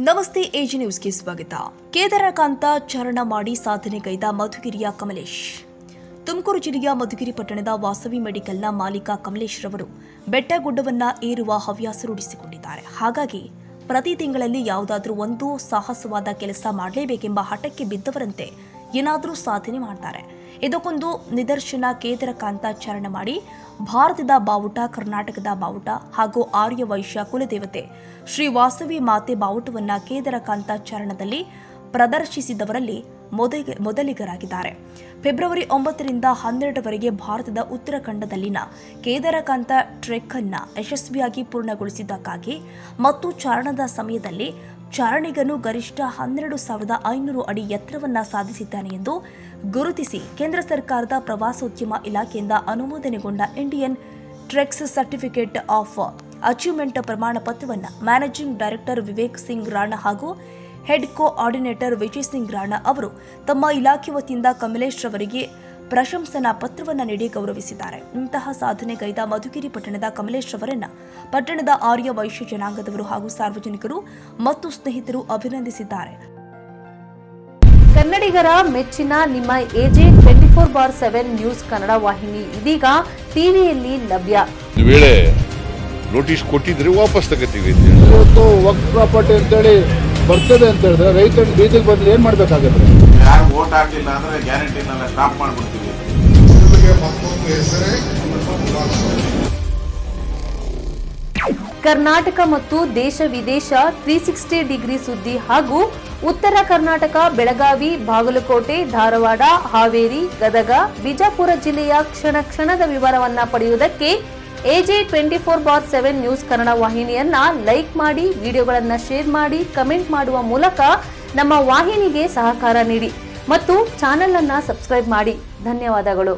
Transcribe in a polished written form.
ನಮಸ್ತೆ ಎಜಿ ನ್ಯೂಸ್ಗೆ ಸ್ವಾಗತ. ಕೇದಾರಕಾಂತ ಚಾರಣ ಮಾಡಿ ಸಾಧನೆಗೈದ ಮಧುಗಿರಿಯ ಕಮಲೇಶ್. ತುಮಕೂರು ಜಿಲ್ಲೆಯ ಮಧುಗಿರಿ ಪಟ್ಟಣದ ವಾಸವಿ ಮೆಡಿಕಲ್ನ ಮಾಲೀಕ ಕಮಲೇಶ್ ರವರು ಬೆಟ್ಟಗುಡ್ಡವನ್ನ ಏರುವ ಹವ್ಯಾಸ ರೂಢಿಸಿಕೊಂಡಿದ್ದಾರೆ. ಹಾಗಾಗಿ ಪ್ರತಿ ತಿಂಗಳಲ್ಲಿ ಯಾವುದಾದ್ರೂ ಒಂದು ಸಾಹಸವಾದ ಕೆಲಸ ಮಾಡಲೇಬೇಕೆಂಬ ಹಠಕ್ಕೆ ಬಿದ್ದವರಂತೆ ಏನಾದರೂ ಸಾಧನೆ ಮಾಡ್ತಾರೆ. ಇದಕ್ಕೊಂದು ನಿದರ್ಶನ ಕೇದಾರಕಾಂತ ಚಾರಣ ಮಾಡಿ ಭಾರತದ ಬಾವುಟ, ಕರ್ನಾಟಕದ ಬಾವುಟ ಹಾಗೂ ಆರ್ಯ ವೈಶ್ಯ ಕುಲದೇವತೆ ಶ್ರೀ ವಾಸವಿ ಮಾತೆ ಬಾವುಟವನ್ನ ಕೇದಾರಕಾಂತ ಚಾರಣದಲ್ಲಿ ಪ್ರದರ್ಶಿಸಿದವರಲ್ಲಿ ಮೊದಲಿಗರಾಗಿದ್ದಾರೆ. ಫೆಬ್ರವರಿ 9ರಿಂದ 12ರವರೆಗೆ ಭಾರತದ ಉತ್ತರಾಖಂಡದಲ್ಲಿನ ಕೇದಾರಕಾಂತ ಟ್ರೆಕ್ ಅನ್ನ ಯಶಸ್ವಿಯಾಗಿ ಪೂರ್ಣಗೊಳಿಸಿದ್ದಕ್ಕಾಗಿ ಮತ್ತು ಚಾರಣದ ಸಮಯದಲ್ಲಿ ಚಾರಣಿಗನು ಗರಿಷ್ಠ 12,500 ಅಡಿ ಎತ್ತರವನ್ನ ಸಾಧಿಸಿದ್ದಾನೆ ಎಂದು ಗುರುತಿಸಿ ಕೇಂದ್ರ ಸರ್ಕಾರದ ಪ್ರವಾಸೋದ್ಯಮ ಇಲಾಖೆಯಿಂದ ಅನುಮೋದನೆಗೊಂಡ Indian treks certificate of achievement ಪ್ರಮಾಣ ಪತ್ರವನ್ನು ಮ್ಯಾನೇಜಿಂಗ್ ಡೈರೆಕ್ಟರ್ ವಿವೇಕ್ ಸಿಂಗ್ ರಾಣಾ ಹಾಗೂ ಹೆಡ್ ಕೋಆರ್ಡಿನೇಟರ್ ವಿಜಯ್ ಸಿಂಗ್ ರಾಣಾ ಅವರು ತಮ್ಮ ಇಲಾಖೆ ವತಿಯಿಂದ ಕಮಲೇಶ್ ರವರಿಗೆ ಪ್ರಶಂಸನಾ ಪತ್ರವನ್ನು ನೀಡಿ ಗೌರವಿಸಿದ್ದಾರೆ. ಇಂತಹ ಸಾಧನೆಗೈದ ಮಧುಗಿರಿ ಪಟ್ಟಣದ ಕಮಲೇಶ್ ರವರನ್ನ ಪಟ್ಟಣದ ಆರ್ಯ ವೈಶ್ಯ ಜನಾಂಗದವರು ಹಾಗೂ ಸಾರ್ವಜನಿಕರು ಮತ್ತು ಸ್ನೇಹಿತರು ಅಭಿನಂದಿಸಿದ್ದಾರೆ. ಕನ್ನಡಿಗರ ಮೆಚ್ಚಿನ ನಿಮ್ಮ ಎಜೆ 24/7 ನ್ಯೂಸ್ ಕನ್ನಡ ವಾಹಿನಿ ಇದೀಗ ಟಿವಿಯಲ್ಲಿ ಲಭ್ಯ. ವೇಳೆ ನೋಟಿಸ್ ಕೊಟ್ಟಿದ್ರೆ ವಾಪಸ್ ತಗೋತೀವಿ. ಇವತ್ತು ವಕ್ಫ್ ಪ್ರಾಪರ್ಟಿ ಅಂತೇಳಿ ಬರ್ತದೆ ಅಂತ ಹೇಳಿದ್ರೆ ರೈತರು ಬೀದಿಗೆ ಬಂದ್ರೆ ಏನ್ ಮಾಡ್ಬೇಕಾಗತ್ತೆ? ಯಾರು ವೋಟ್ ಹಾಕಿಲ್ಲ ಅಂದ್ರೆ ಗ್ಯಾರಂಟಿನೆಲ್ಲ ಸ್ಟಾಪ್ ಮಾಡ್ಬಿಡ್ತೀವಿ. ಕರ್ನಾಟಕ ಮತ್ತು ದೇಶ ವಿದೇಶ 360 ಡಿಗ್ರಿ ಸುದ್ದಿ ಹಾಗೂ ಉತ್ತರ ಕರ್ನಾಟಕ, ಬೆಳಗಾವಿ, ಬಾಗಲಕೋಟೆ, ಧಾರವಾಡ, ಹಾವೇರಿ, ಗದಗ, ಬಿಜಾಪುರ ಜಿಲ್ಲೆಯ ಕ್ಷಣ ಕ್ಷಣದ ವಿವರವನ್ನ ಪಡೆಯುವುದಕ್ಕೆ ಎಜೆ 24/7 ನ್ಯೂಸ್ ಕನ್ನಡ ವಾಹಿನಿಯನ್ನ ಲೈಕ್ ಮಾಡಿ, ವಿಡಿಯೋಗಳನ್ನ ಶೇರ್ ಮಾಡಿ, ಕಮೆಂಟ್ ಮಾಡುವ ಮೂಲಕ ನಮ್ಮ ವಾಹಿನಿಗೆ ಸಹಕಾರ ನೀಡಿ ಮತ್ತು ಚಾನೆಲ್ ಅನ್ನ ಸಬ್ಸ್ಕ್ರೈಬ್ ಮಾಡಿ. ಧನ್ಯವಾದಗಳು.